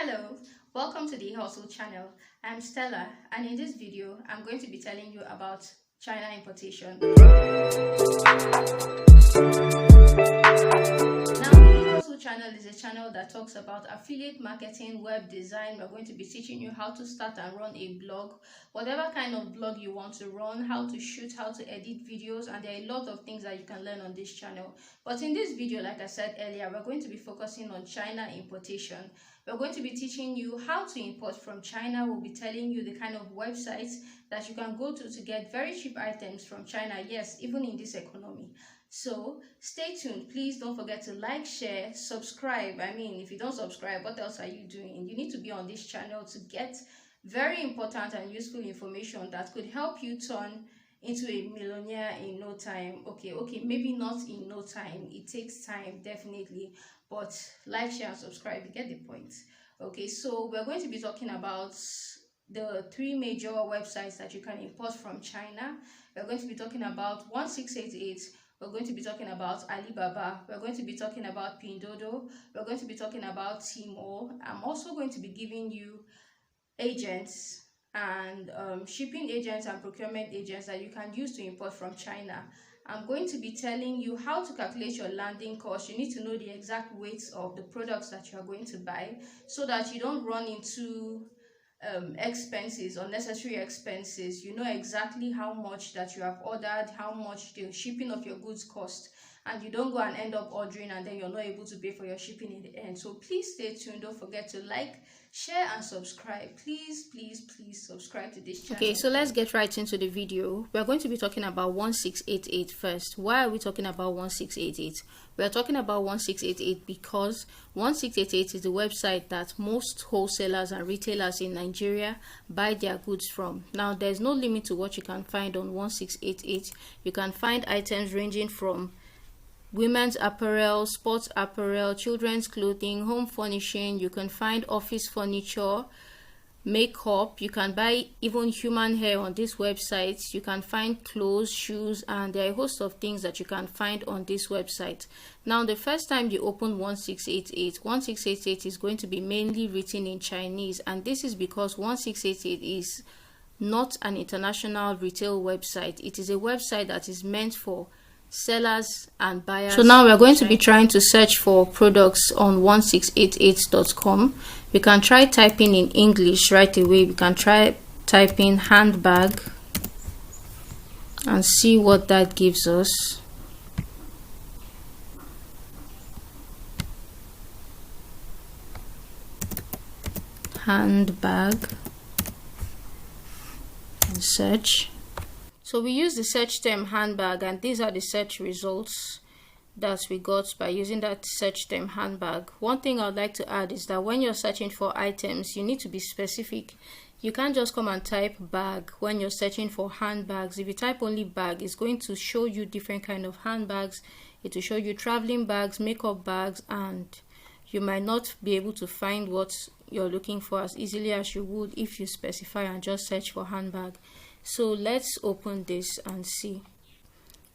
Hello, welcome to the Hustle channel. I'm Stella, and in this video I'm going to be telling you about China importation. Now, the Hustle channel is a channel that talks about affiliate marketing, web design. We're going to be teaching you how to start and run a blog, whatever kind of blog you want to run, how to shoot, how to edit videos, and there are a lot of things that you can learn on this channel. But in this video, like I said earlier, we're going to be focusing on China importation. We're going to be teaching you how to import from China. We'll be telling you the kind of websites that you can go to get very cheap items from China, yes, even in this economy. So stay tuned. Please don't forget to like, share, subscribe. I mean, if you don't subscribe, what else are you doing? You need to be on this channel to get very important and useful information that could help you turn into a millionaire in no time. Okay, maybe not in no time. It takes time, definitely. But like, share, and subscribe. You get the point. Okay, so we're going to be talking about the three major websites that you can import from China. We're going to be talking about 1688. We're going to be talking about Alibaba. We're going to be talking about Pinduoduo. We're going to be talking about Tmall. I'm also going to be giving you agents and shipping agents and procurement agents that you can use to import from China. I'm going to be telling you how to calculate your landing cost. You need to know the exact weights of the products that you are going to buy so that you don't run into expenses, unnecessary expenses. You know exactly how much that you have ordered, how much the shipping of your goods cost, and you don't go and end up ordering and then you're not able to pay for your shipping in the end. So please stay tuned. Don't forget to like, share, and subscribe. Please subscribe to this channel. Okay, so let's get right into the video. We're going to be talking about 1688 first. Why are we talking about 1688? We are talking about 1688 because 1688 is the website that most wholesalers and retailers in Nigeria buy their goods from. Now, there's no limit to what you can find on 1688. You can find items ranging from women's apparel, sports apparel, children's clothing, home furnishing. You can find office furniture, makeup. You can buy even human hair on this website. You can find clothes, shoes, and there are a host of things that you can find on this website. Now, the first time you open 1688 is going to be mainly written in Chinese, and this is because 1688 is not an international retail website. It is a website that is meant for sellers and buyers. So now we're going to be trying to search for products on 1688.com. We can try typing in English right away. We can try typing handbag and see what that gives us. Handbag and search. So we use the search term handbag, and these are the search results that we got by using that search term handbag. One thing I'd like to add is that when you're searching for items, you need to be specific. You can't just come and type bag when you're searching for handbags. If you type only bag, it's going to show you different kind of handbags. It will show you traveling bags, makeup bags, and you might not be able to find what you're looking for as easily as you would if you specify and just search for handbag. So let's open this and see.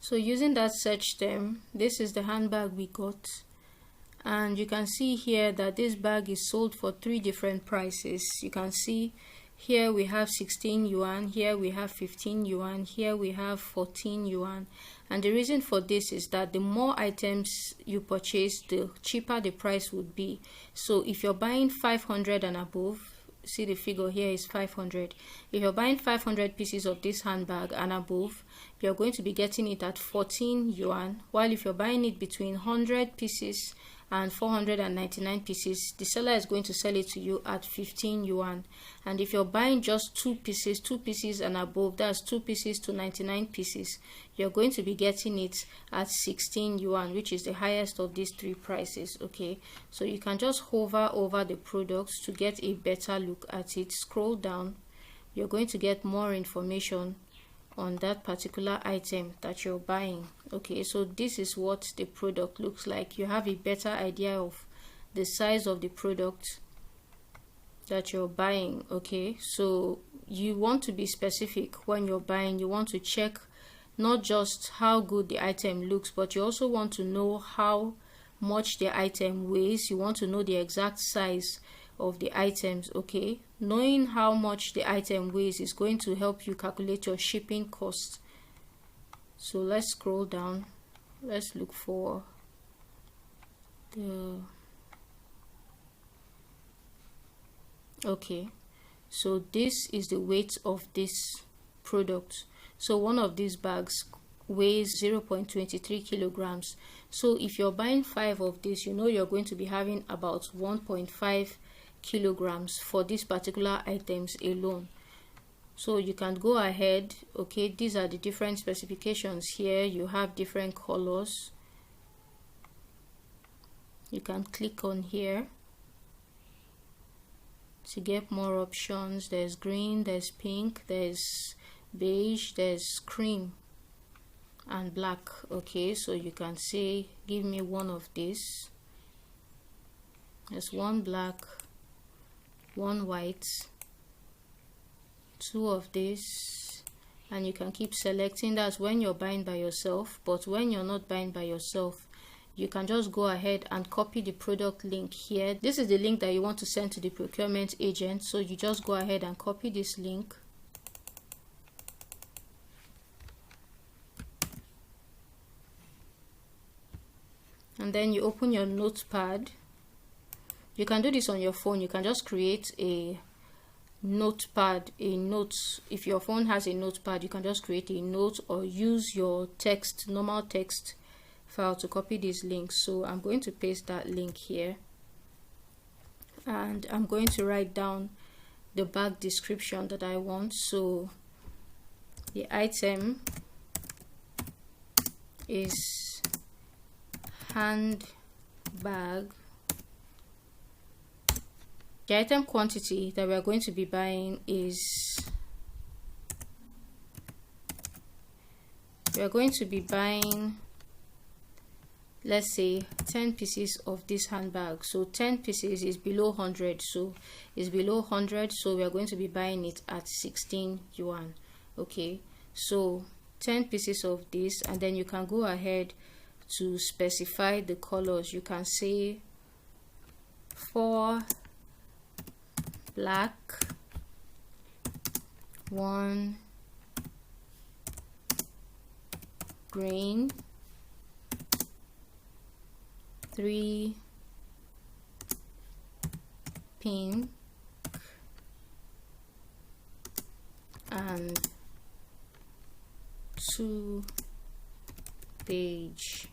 So using that search term, this is the handbag we got, and you can see here that this bag is sold for 3 different prices. You can see here we have 16 yuan, here we have 15 yuan, here we have 14 yuan. And the reason for this is that the more items you purchase, the cheaper the price would be. So if you're buying 500 and above, see the figure here is 500. If you're buying 500 pieces of this handbag and above, you're going to be getting it at 14 yuan, while if you're buying it between 100 pieces and 499 pieces, the seller is going to sell it to you at 15 yuan. And if you're buying just 2 pieces and above, that's 2 pieces to 99 pieces, you're going to be getting it at 16 yuan, which is the highest of these 3 prices. Okay, so you can just hover over the products to get a better look at it. Scroll down, you're going to get more information on that particular item that you're buying. Okay, so this is what the product looks like. You have a better idea of the size of the product that you're buying. Okay, so you want to be specific when you're buying. You want to check not just how good the item looks, but you also want to know how much the item weighs. You want to know the exact size of the items. Okay, knowing how much the item weighs is going to help you calculate your shipping cost. So let's scroll down, let's look for the okay, so this is the weight of this product. So one of these bags weighs 0.23 kilograms. So if you're buying 5 of this, you know you're going to be having about 1.5 kilograms for these particular items alone. So you can go ahead. Okay, these are the different specifications here. You have different colors. You can click on here to get more options. There's green, there's pink, there's beige, there's cream and black. Okay, so you can say give me one of these. There's one black, one white, 2 of this, and you can keep selecting. That's when you're buying by yourself. But when you're not buying by yourself, you can just go ahead and copy the product link here. This is the link that you want to send to the procurement agent, so you just go ahead and copy this link. And then you open your notepad. You can do this on your phone. You can just create a notepad, a note. If your phone has a notepad, you can just create a note or use your text, normal text file to copy these links. So I'm going to paste that link here, and I'm going to write down the bag description that I want. So the item is handbag. The item quantity that we are going to be buying is, we are going to be buying, let's say 10 pieces of this handbag. So 10 pieces is below 100, so it's below 100, so we are going to be buying it at 16 yuan. Okay, so 10 pieces of this, and then you can go ahead to specify the colors. You can say 4 black, 1 green, 3 pink, and 2 beige.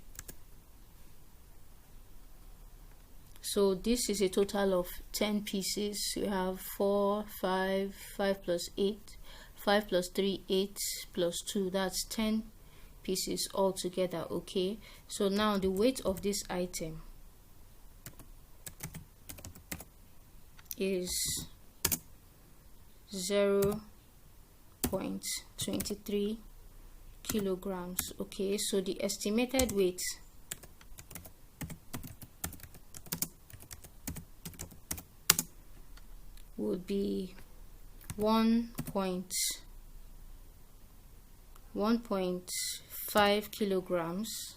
So this is a total of 10 pieces. You have 4, 5, 5 plus 8, 5 plus 3, 8 plus 2. That's 10 pieces altogether. Okay, so now the weight of this item is 0.23 kilograms. Okay, so the estimated weight would be 1.5 kilograms,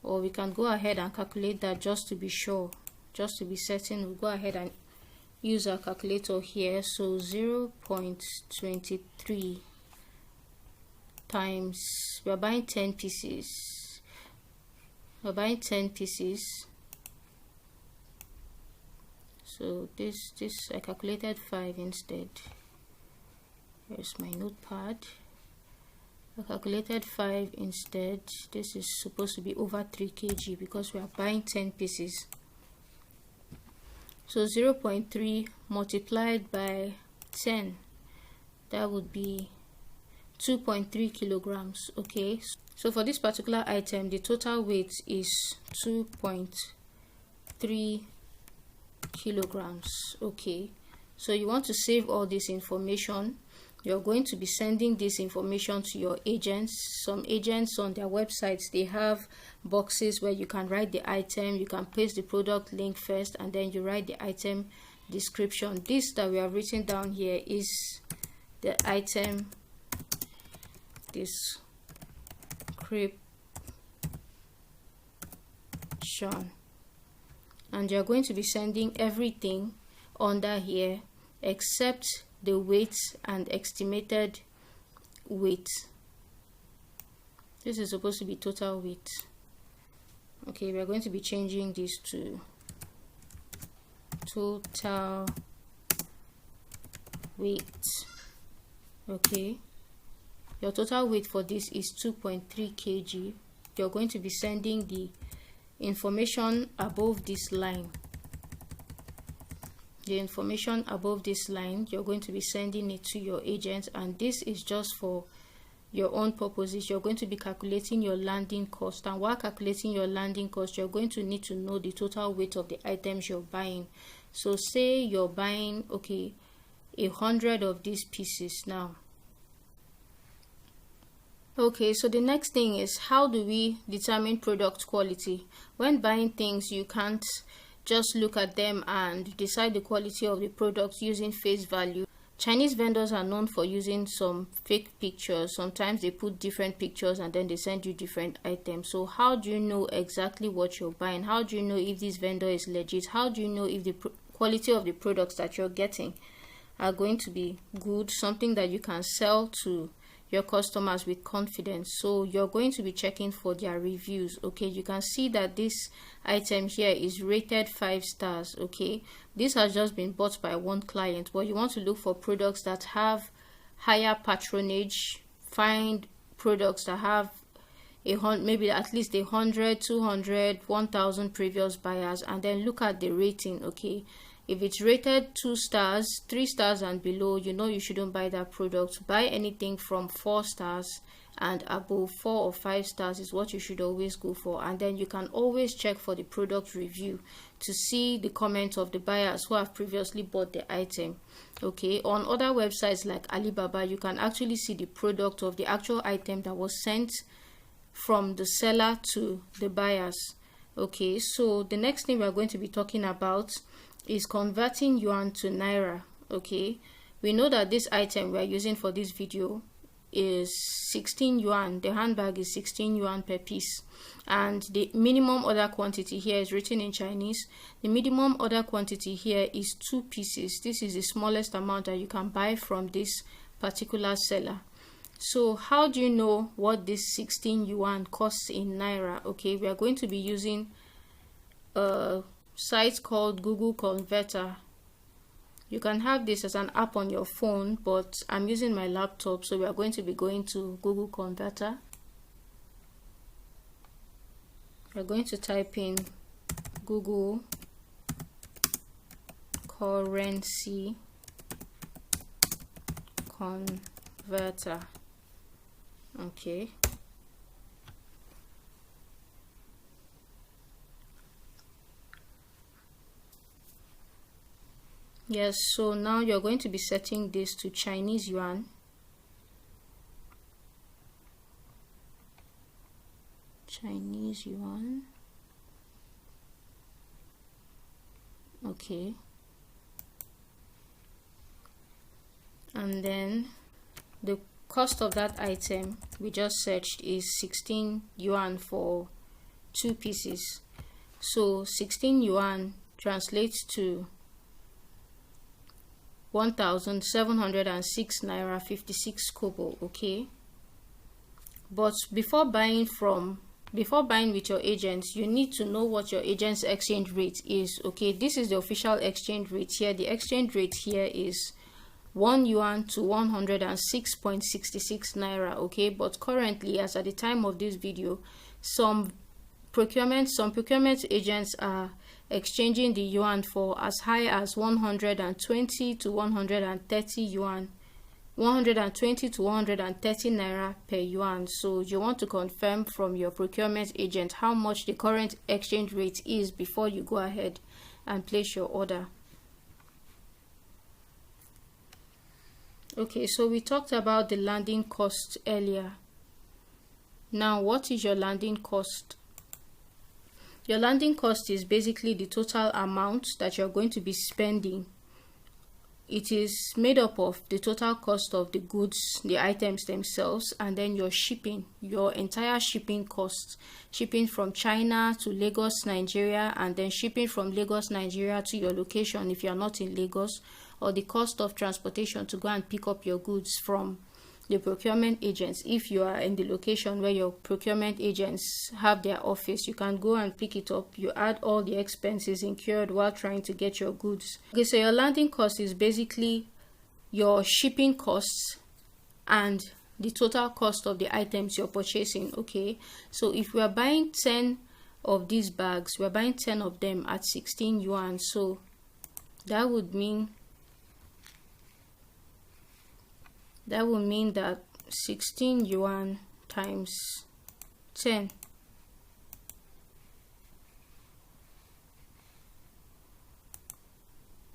or we can go ahead and calculate that just to be sure, just to be certain. We'll go ahead and use our calculator here. So 0.23 times, we're buying 10 pieces, we're buying 10 pieces. So this I calculated 5 instead. Here's my notepad. I calculated 5 instead. This is supposed to be over 3 kg because we are buying 10 pieces. So 0.3 multiplied by 10, that would be 2.3 kilograms. Okay, so for this particular item, the total weight is 2.3 kilograms. Okay, so you want to save all this information. You're going to be sending this information to your agents. Some agents on their websites, they have boxes where you can write the item. You can paste the product link first, and then you write the item description. This that we have written down here is the item description, and you're going to be sending everything, under here except the weight and estimated weight. This is supposed to be total weight. Okay, we are going to be changing this to total weight. Okay, your total weight for this is 2.3 kg. You're going to be sending the information above this line. The information above this line, you're going to be sending it to your agent, and this is just for your own purposes. You're going to be calculating your landing cost, and while calculating your landing cost, you're going to need to know the total weight of the items you're buying. So say you're buying 100 of these pieces now. Okay, so the next thing is, how do we determine product quality? When buying things, you can't just look at them and decide the quality of the product using face value. Chinese vendors are known for using some fake pictures. Sometimes they put different pictures and then they send you different items. So how do you know exactly what you're buying? How do you know if this vendor is legit? How do you know if the quality of the products that you're getting are going to be good, something that you can sell to your customers with confidence? So you're going to be checking for their reviews. Okay, you can see that this item here is rated 5 stars. Okay, this has just been bought by one client, but you want to look for products that have higher patronage. Find products that have maybe at least 100, 200, 1000 previous buyers, and then look at the rating. Okay, if it's rated 2 stars, 3 stars and below, you know you shouldn't buy that product. Buy anything from 4 stars and above. 4 or 5 stars is what you should always go for. And then you can always check for the product review to see the comments of the buyers who have previously bought the item. Okay, on other websites like Alibaba, you can actually see the product of the actual item that was sent from the seller to the buyers. Okay, so the next thing we're going to be talking about is converting yuan to naira. Okay, we know that this item we are using for this video is 16 yuan. The handbag is 16 yuan per piece, and the minimum order quantity here is written in Chinese. The minimum order quantity here is 2 pieces. This is the smallest amount that you can buy from this particular seller. So how do you know what this 16 yuan costs in naira? Okay, we are going to be using a site called Google Converter. You can have this as an app on your phone, but I'm using my laptop, so we are going to be going to Google Converter. We're going to type in Google Currency Converter. Okay. Yes, so now you're going to be setting this to Chinese yuan. Chinese yuan. Okay. And then the cost of that item we just searched is 16 yuan for 2 pieces. So 16 yuan translates to 1,706 naira 56 kobo. Okay, but before buying with your agents, you need to know what your agent's exchange rate is. Okay, this is the official exchange rate here. The exchange rate here is 1 yuan to 106.66 naira. Okay, but currently, as at the time of this video, some procurement agents are exchanging the yuan for as high as 120 to 130 yuan, 120 to 130 naira per yuan. So you want to confirm from your procurement agent how much the current exchange rate is before you go ahead and place your order. Okay, so we talked about the landing cost earlier. Now, what is your landing cost? Your landing cost is basically the total amount that you're going to be spending it is made up of the total cost of the goods, the items themselves, and then your shipping, your entire shipping costs, shipping from China to Lagos, Nigeria, and then shipping from Lagos, Nigeria to your location if you are not in Lagos, or the cost of transportation to go and pick up your goods from the procurement agents. If you are in the location where your procurement agents have their office, you can go and pick it up. You add all the expenses incurred while trying to get your goods. Okay, so your landing cost is basically your shipping costs and the total cost of the items you're purchasing. Okay, so if we are buying 10 of these bags, we're buying 10 of them at 16 yuan. So that would mean that 16 yuan times 10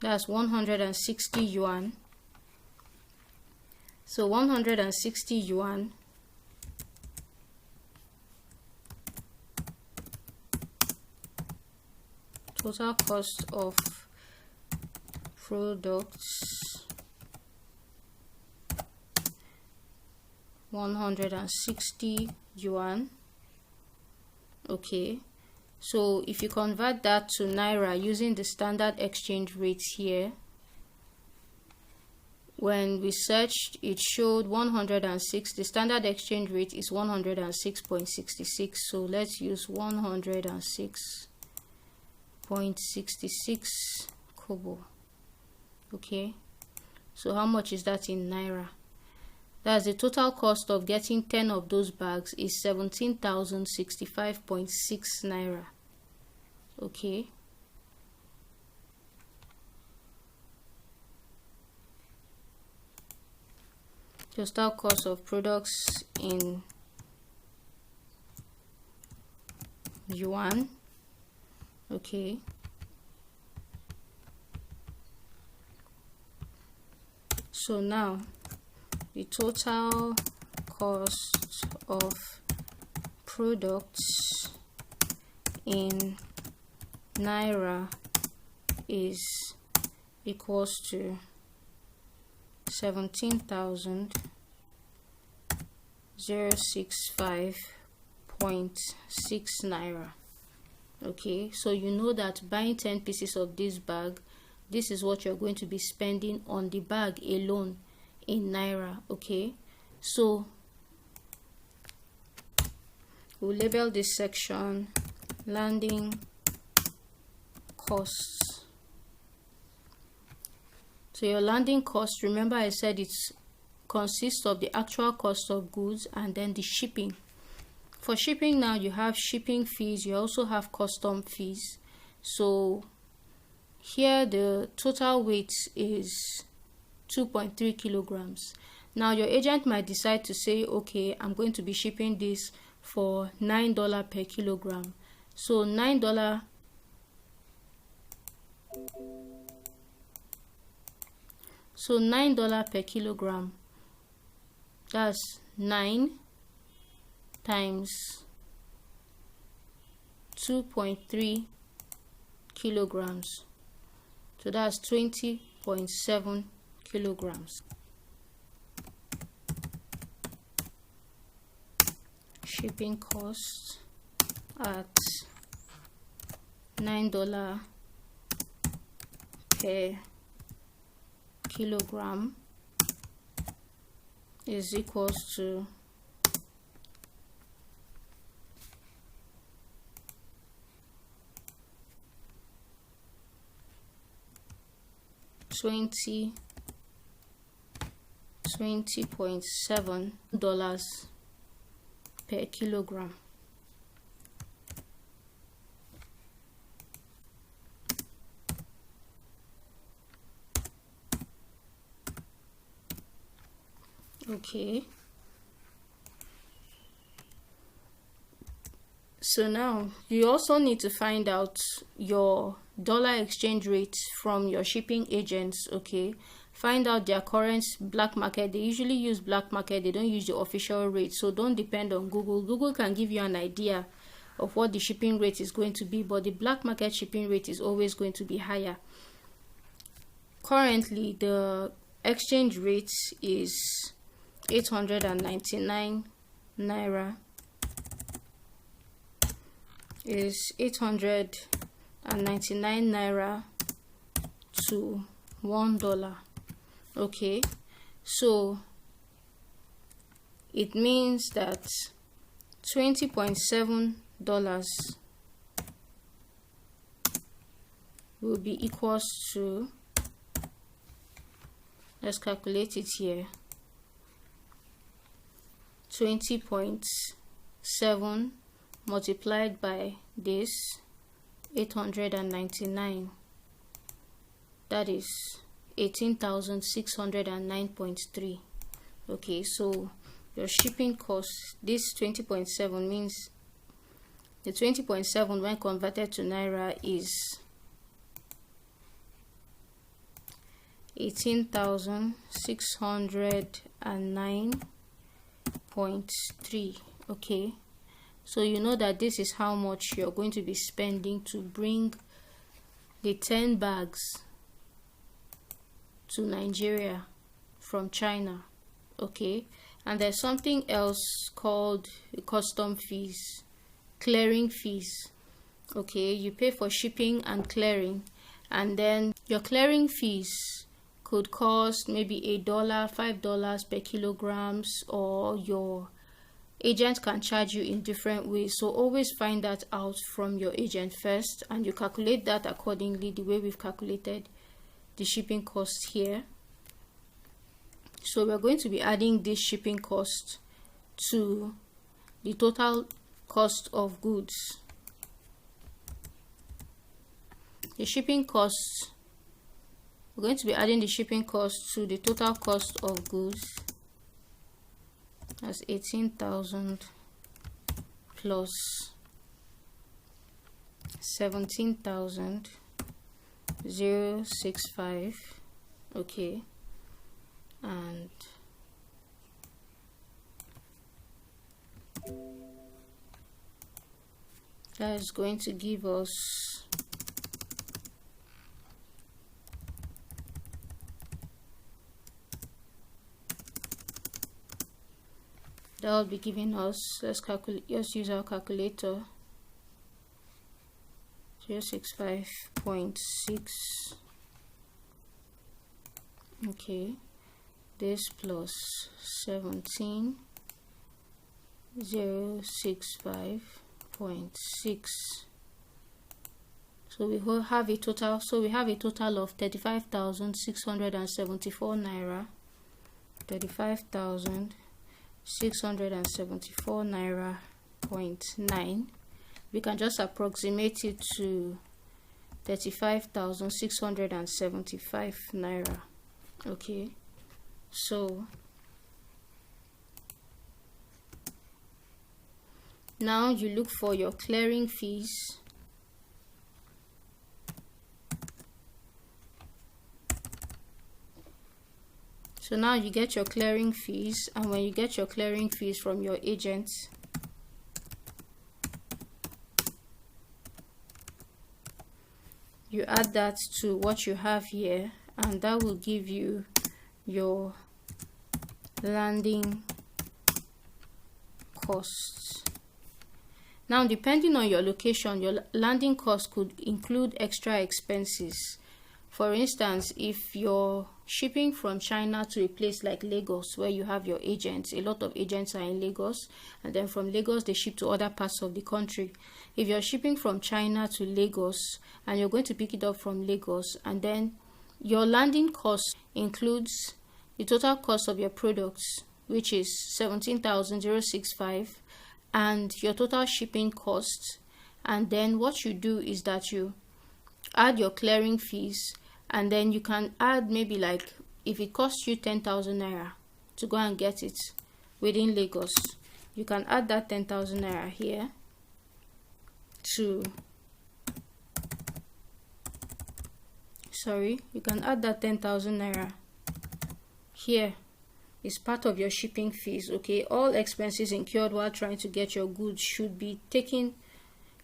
that's 160 yuan. So 160 yuan total cost of products, 160 yuan. Okay, so if you convert that to naira using the standard exchange rates here, when we searched, it showed 106. The standard exchange rate is 106.66. So let's use 106.66 kobo. Okay, so how much is that in naira? That's the total cost of getting 10 of those bags is 17,065.6 naira. Okay. Total cost of products in yuan. Okay. So now the total cost of products in naira is equals to 17,065.6 naira. Okay, so you know that buying 10 pieces of this bag, this is what you're going to be spending on the bag alone in naira. Okay, so we'll label this section landing costs. So your landing cost, remember I said it consists of the actual cost of goods and then the shipping. For shipping now, you have shipping fees, you also have custom fees. So here the total weight is 2.3 kilograms. Now your agent might decide to say, okay, I'm going to be shipping this for $9 per kilogram. So $9 per kilogram, that's 9 times 2.3 kilograms, so that's 20.7 kilograms. Shipping cost at $9 per kilogram is equals to 20.7 dollars per kilogram. Okay, so now you also need to find out your dollar exchange rate from your shipping agents. Okay, find out their current black market. They usually use black market, they don't use the official rate, so don't depend on Google. Google can give you an idea of what the shipping rate is going to be, but the black market shipping rate is always going to be higher. Currently the exchange rate is 899 naira. Is 899 naira to $1. Okay, so it means that $20.7 will be equals to, let's calculate it here, 20.7 multiplied by this 899, that is 18,609.3. okay, so your shipping cost, this 20.7 means the 20.7 when converted to naira is 18,609.3. okay, so you know that this is how much you're going to be spending to bring the 10 bags to Nigeria from China. Okay, and there's something else called custom fees, clearing fees. Okay, you pay for shipping and clearing, and then your clearing fees could cost maybe $1, $5 per kilograms, or your agent can charge you in different ways. So always find that out from your agent first, and you calculate that accordingly, the way we've calculated the shipping cost here. So we're going to be adding this shipping cost to the total cost of goods. The shipping cost, we're going to be adding the shipping cost to the total cost of goods. That's 18,000 plus 17,065. okay, and that is going to give us that will be giving us, let's calculate, let's use our calculator, 065.6. okay, this plus 17,065.6. so we will have a total, of 35,674 naira, 35,674 naira 0.9. we can just approximate it to 35,675 naira. okay, so now you look for your clearing fees. So now you get your clearing fees, and when you get your clearing fees from your agents, you add that to what you have here, and that will give you your landing costs. Now, depending on your location, your landing cost could include extra expenses. For instance, if you're shipping from China to a place like Lagos, where you have your agents, a lot of agents are in Lagos, and then from Lagos they ship to other parts of the country. If you're shipping from China to Lagos and you're going to pick it up from Lagos, and then your landing cost includes the total cost of your products, which is 17,065, and your total shipping cost, and then what you do is that you add your clearing fees, and then you can add maybe, like, if it costs you 10,000 naira to go and get it within Lagos, you can add that 10,000 naira here to, you can add that 10,000 naira here. Is part of your shipping fees. Okay, all expenses incurred while trying to get your goods should be taken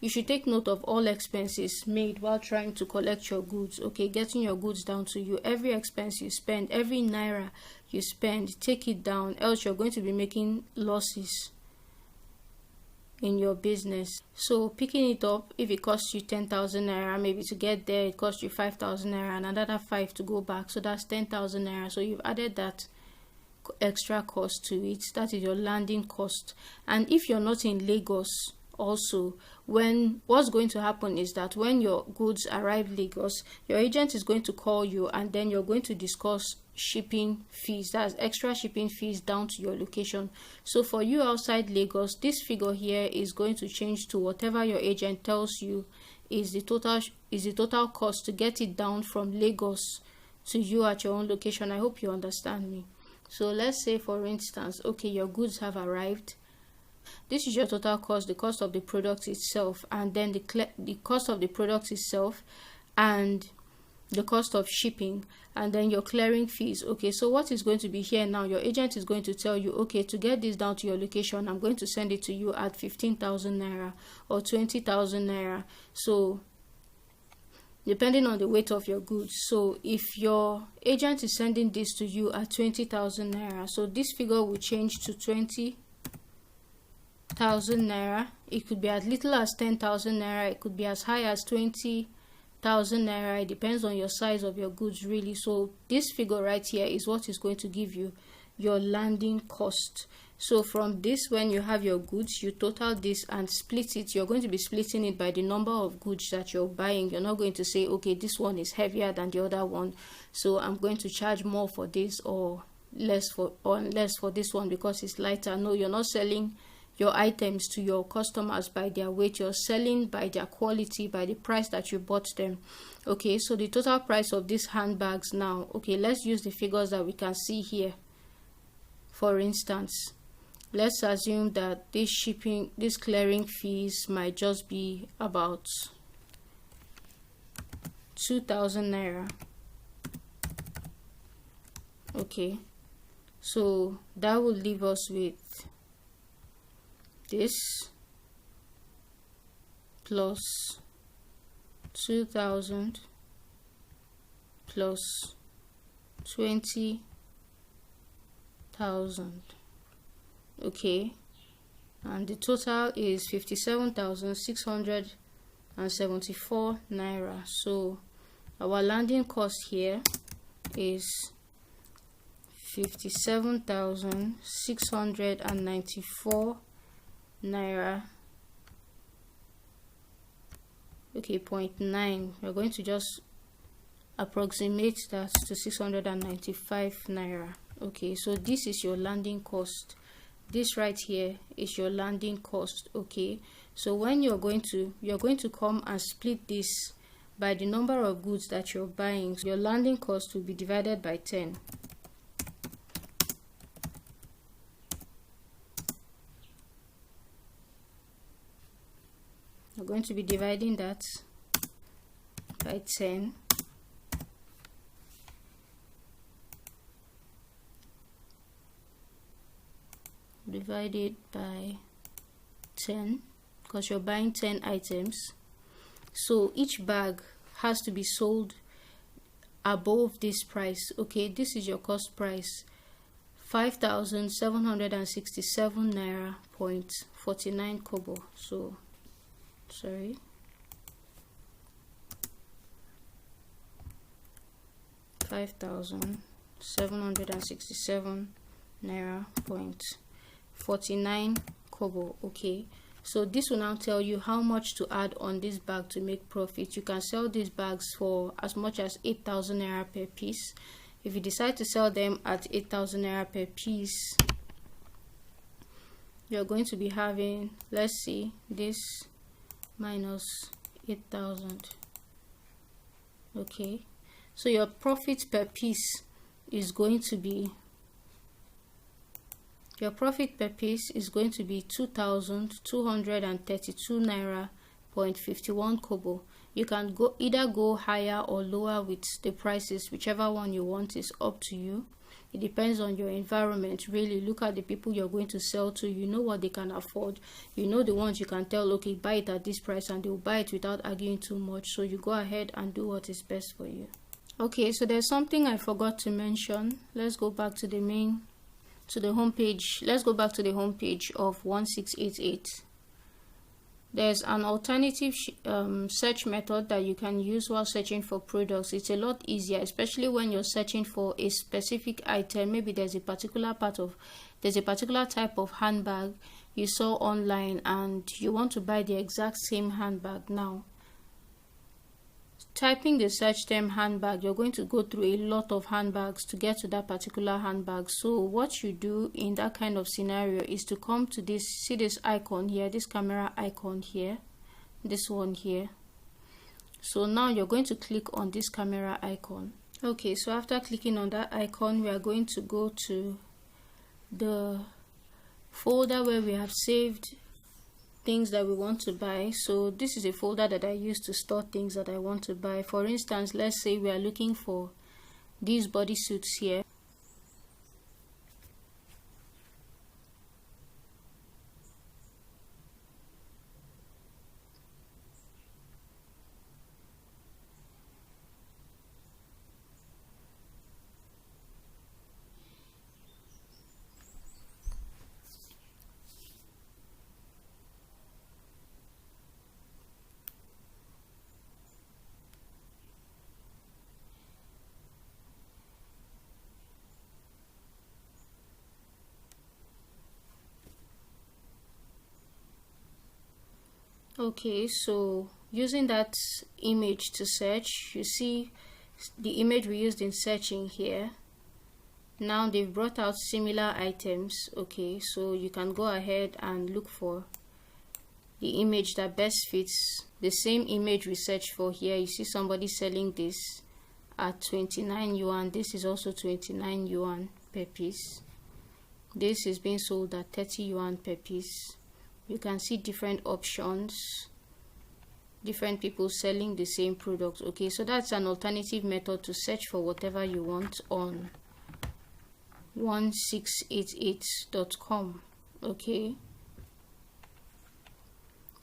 you should take note of all expenses made while trying to collect your goods. Okay, getting your goods down to you. Every expense you spend, every naira you spend, take it down, else you're going to be making losses in your business. So picking it up, if it costs you 10,000 naira, maybe to get there it costs you 5,000 naira and another 5 to go back, so that's 10,000 naira. So you've added that extra cost to it. That is your landing cost. And if you're not in Lagos also, what's going to happen is that when your goods arrive Lagos, your agent is going to call you and then you're going to discuss shipping fees. That's extra shipping fees down to your location. So for you outside Lagos, this figure here is going to change to whatever your agent tells you is the total cost to get it down from Lagos to you at your own location. I hope you understand me. So let's say, for instance, okay, your goods have arrived. This is your total cost, the cost of the product itself, and then the cost of the product itself, and the cost of shipping, and then your clearing fees. Okay, so what is going to be here now? Your agent is going to tell you, okay, to get this down to your location, I'm going to send it to you at 15,000 naira or 20,000 naira. So depending on the weight of your goods. So if your agent is sending this to you at 20,000 naira, so this figure will change to 20,000 naira. It could be as little as 10,000 naira, it could be as high as 20,000 naira. It depends on your size of your goods, really. So this figure right here is what is going to give you your landing cost. So from this, when you have your goods, you total this and split it. You're going to be splitting it by the number of goods that you're buying. You're not going to say, okay, this one is heavier than the other one, so I'm going to charge more for this or less for this one because it's lighter. No, you're not selling your items to your customers by their weight. You're selling by their quality, by the price that you bought them. Okay, so the total price of these handbags now, okay, let's use the figures that we can see here. For instance, let's assume that this clearing fees might just be about 2,000 naira. Okay, so that will leave us with this plus 2,000 plus 20,000. Okay, and the total is 57,674 naira. So our landing cost here is 57,694 naira. Okay, 0.9. We're going to just approximate that to 695 naira. Okay, so this is your landing cost. This right here is your landing cost. Okay, so when you're going to come and split this by the number of goods that you're buying. Your landing cost will be divided by 10. You're going to be dividing that by 10. Divided by 10 because you're buying 10 items. So each bag has to be sold above this price. Okay, this is your cost price, 5,767 naira point 49 kobo. So sorry, 5,767 naira point 49 kobo. Okay, so this will now tell you how much to add on this bag to make profit. You can sell these bags for as much as 8,000 naira per piece. If you decide to sell them at 8,000 naira per piece, you're going to be having, let's see, this minus 8,000. Okay, so your profit per piece is going to be 2,232 naira point 51 kobo. You can either go higher or lower with the prices. Whichever one you want is up to you. It depends on your environment. Really look at the people you're going to sell to. You know what they can afford. You know the ones you can tell, okay, buy it at this price, and they'll buy it without arguing too much. So you go ahead and do what is best for you. Okay, so there's something I forgot to mention. Let's go back to the homepage. Let's go back to the homepage of 1688. There's an alternative search method that you can use while searching for products. It's a lot easier, especially when you're searching for a specific item. Maybe there's a particular type of handbag you saw online and you want to buy the exact same handbag. Now, typing the search term handbag, you're going to go through a lot of handbags to get to that particular handbag. So what you do in that kind of scenario is to come to this, see this icon here, this camera icon here, this one here. So now you're going to click on this camera icon. Okay, so after clicking on that icon, we are going to go to the folder where we have saved things that we want to buy. So this is a folder that I use to store things that I want to buy. For instance, let's say we are looking for these bodysuits here. Okay, so using that image to search, you see the image we used in searching here. Now they've brought out similar items. Okay, so you can go ahead and look for the image that best fits the same image we searched for here. You see somebody selling this at 29 yuan. This is also 29 yuan per piece. This is being sold at 30 yuan per piece. You can see different options, different people selling the same product. Okay, so that's an alternative method to search for whatever you want on 1688.com. okay,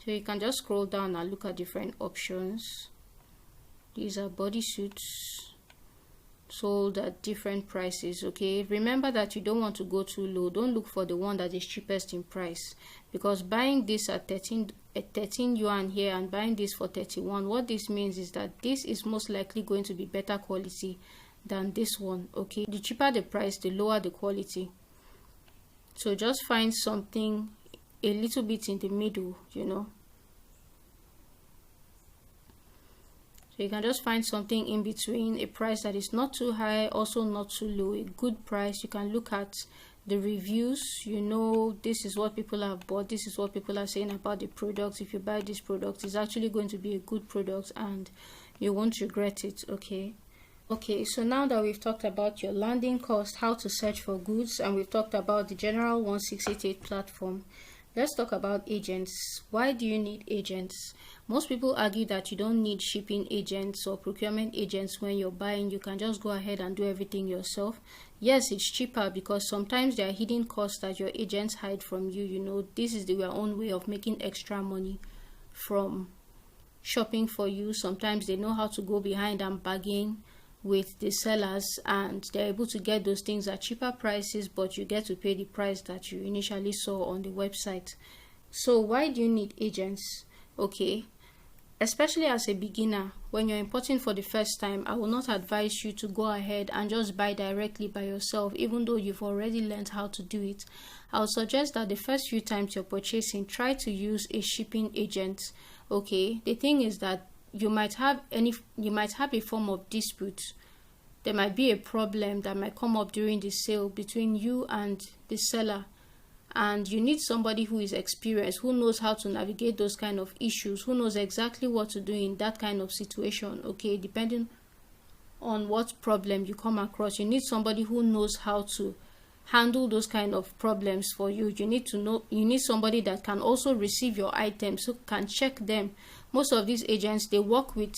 so you can just scroll down and look at different options. These are bodysuits sold at different prices. Okay, remember that you don't want to go too low. Don't look for the one that is cheapest in price, because buying this at 13 yuan here and buying this for 31, what this means is that this is most likely going to be better quality than this one. Okay, the cheaper the price, the lower the quality. So just find something a little bit in the middle, you know. So you can just find something in between, a price that is not too high, also not too low, a good price. You can look at the reviews. You know, this is what people have bought, this is what people are saying about the products. If you buy this product, it's actually going to be a good product and you won't regret it. Okay, so now that we've talked about your landing cost, how to search for goods, and we've talked about the general 1688 platform, let's talk about agents. Why do you need agents? Most people argue that you don't need shipping agents or procurement agents when you're buying. You can just go ahead and do everything yourself. Yes, it's cheaper because sometimes there are hidden costs that your agents hide from you. You know, this is their own way of making extra money from shopping for you. Sometimes they know how to go behind and bargain with the sellers, and they're able to get those things at cheaper prices, but you get to pay the price that you initially saw on the website. So why do you need agents? Okay, especially as a beginner, when you're importing for the first time, I will not advise you to go ahead and just buy directly by yourself, even though you've already learned how to do it. I'll suggest that the first few times you're purchasing, try to use a shipping agent. Okay, the thing is that you might have a form of dispute. There might be a problem that might come up during the sale between you and the seller, and you need somebody who is experienced, who knows how to navigate those kind of issues, who knows exactly what to do in that kind of situation. Okay, depending on what problem you come across, you need somebody who knows how to handle those kind of problems for you. You need somebody that can also receive your items, who can check them most of these agents, they work with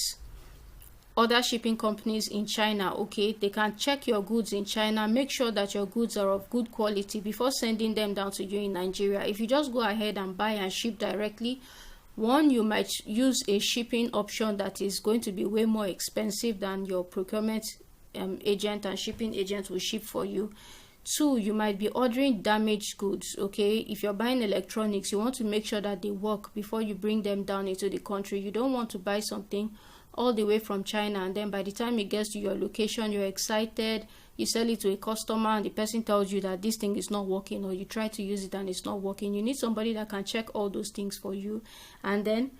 other shipping companies in China. Okay, they can check your goods in China, make sure that your goods are of good quality before sending them down to you in Nigeria. If you just go ahead and buy and ship directly, one, you might use a shipping option that is going to be way more expensive than your procurement agent and shipping agent will ship for you. Two, you might be ordering damaged goods. Okay, if you're buying electronics, you want to make sure that they work before you bring them down into the country. You don't want to buy something all the way from China, and then by the time it gets to your location, you're excited, you sell it to a customer, and the person tells you that this thing is not working, or you try to use it and it's not working. You need somebody that can check all those things for you, and then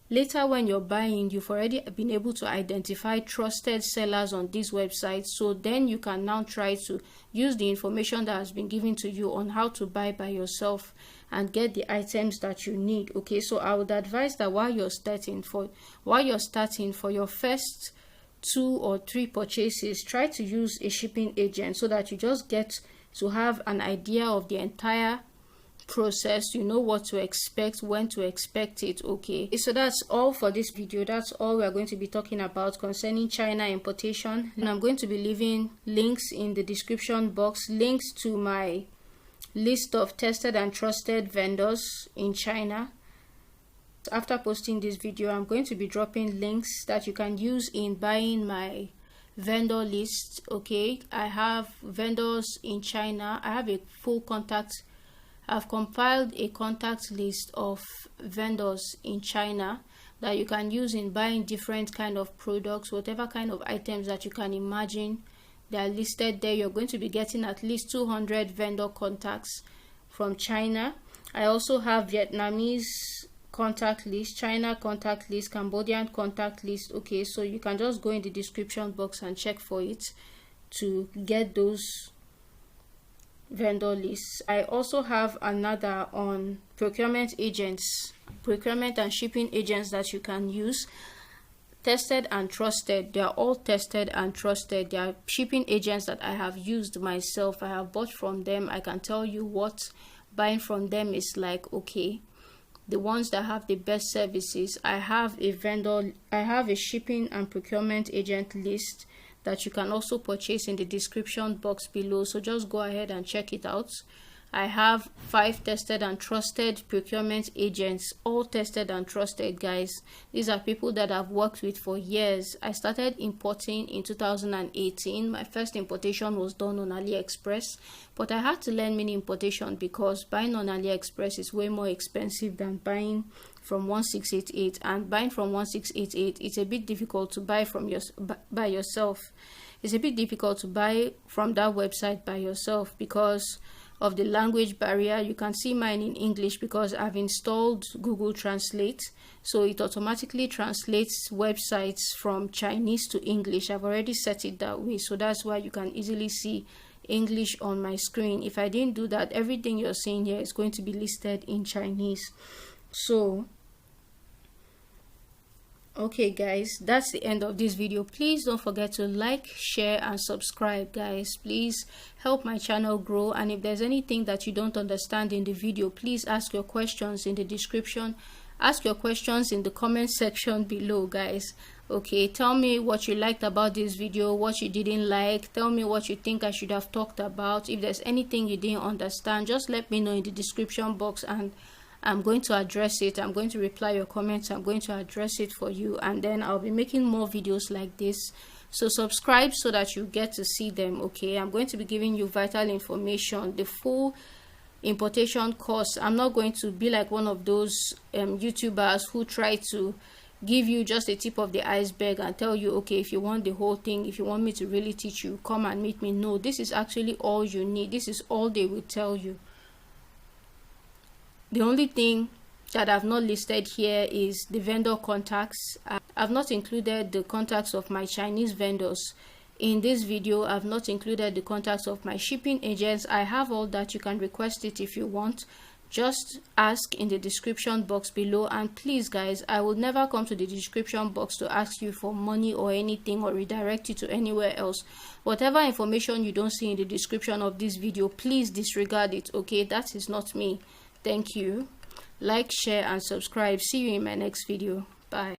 later when you're buying, you've already been able to identify trusted sellers on these websites. So then you can now try to use the information that has been given to you on how to buy by yourself and get the items that you need. Okay, so I would advise that while you're starting for your first 2 or 3 purchases, try to use a shipping agent so that you just get to have an idea of the entire process. You know what to expect, when to expect it. Okay, so that's all for this video. That's all we're going to be talking about concerning China importation, and I'm going to be leaving links in the description box, links to my list of tested and trusted vendors in China. After posting this video, I'm going to be dropping links that you can use in buying my vendor list. Okay, I have vendors in China. I have a full contact. I've compiled a contact list of vendors in China that you can use in buying different kind of products, whatever kind of items that you can imagine. They are listed there. You're going to be getting at least 200 vendor contacts from China. I also have Vietnamese contact list, China contact list, Cambodian contact list. Okay, so you can just go in the description box and check for it to get those vendor lists. I also have another on procurement agents, procurement and shipping agents that you can use. Tested and trusted. They are all tested and trusted. They are shipping agents that I have used myself. I have bought from them. I can tell you what buying from them is like. Okay, the ones that have the best services. I have a shipping and procurement agent list that you can also purchase in the description box below, so just go ahead and check it out. I have 5 tested and trusted procurement agents, all tested and trusted, guys. These are people that I've worked with for years. I started importing in 2018. My first importation was done on AliExpress, but I had to learn mini importation because buying on AliExpress is way more expensive than buying from 1688, and buying from 1688, it's a bit difficult to buy from by yourself. It's a bit difficult to buy from that website by yourself because of the language barrier. You can see mine in English because I've installed Google Translate, so it automatically translates websites from Chinese to English. I've already set it that way, so that's why you can easily see English on my screen. If I didn't do that, everything you're seeing here is going to be listed in Chinese. So okay guys, that's the end of this video. Please don't forget to like, share and subscribe, guys. Please help my channel grow, and if there's anything that you don't understand in the video, please ask your questions in the description. Ask your questions in the comment section below, guys. Okay, tell me what you liked about this video, what you didn't like. Tell me what you think I should have talked about. If there's anything you didn't understand, just let me know in the description box and I'm going to address it. I'm going to reply your comments. I'm going to address it for you, and then I'll be making more videos like this. So subscribe so that you get to see them. Okay, I'm going to be giving you vital information, the full importation course. I'm not going to be like one of those YouTubers who try to give you just a tip of the iceberg and tell you, okay, if you want the whole thing, if you want me to really teach you, come and meet me. No, this is actually all you need. This is all they will tell you. The only thing that I've not listed here is the vendor contacts. I've not included the contacts of my Chinese vendors in this video. I've not included the contacts of my shipping agents. I have all that. You can request it if you want. Just ask in the description box below, and please guys, I will never come to the description box to ask you for money or anything or redirect you to anywhere else. Whatever information you don't see in the description of this video, please disregard it. Okay, that is not me. Thank you. Like, share and subscribe. See you in my next video. Bye.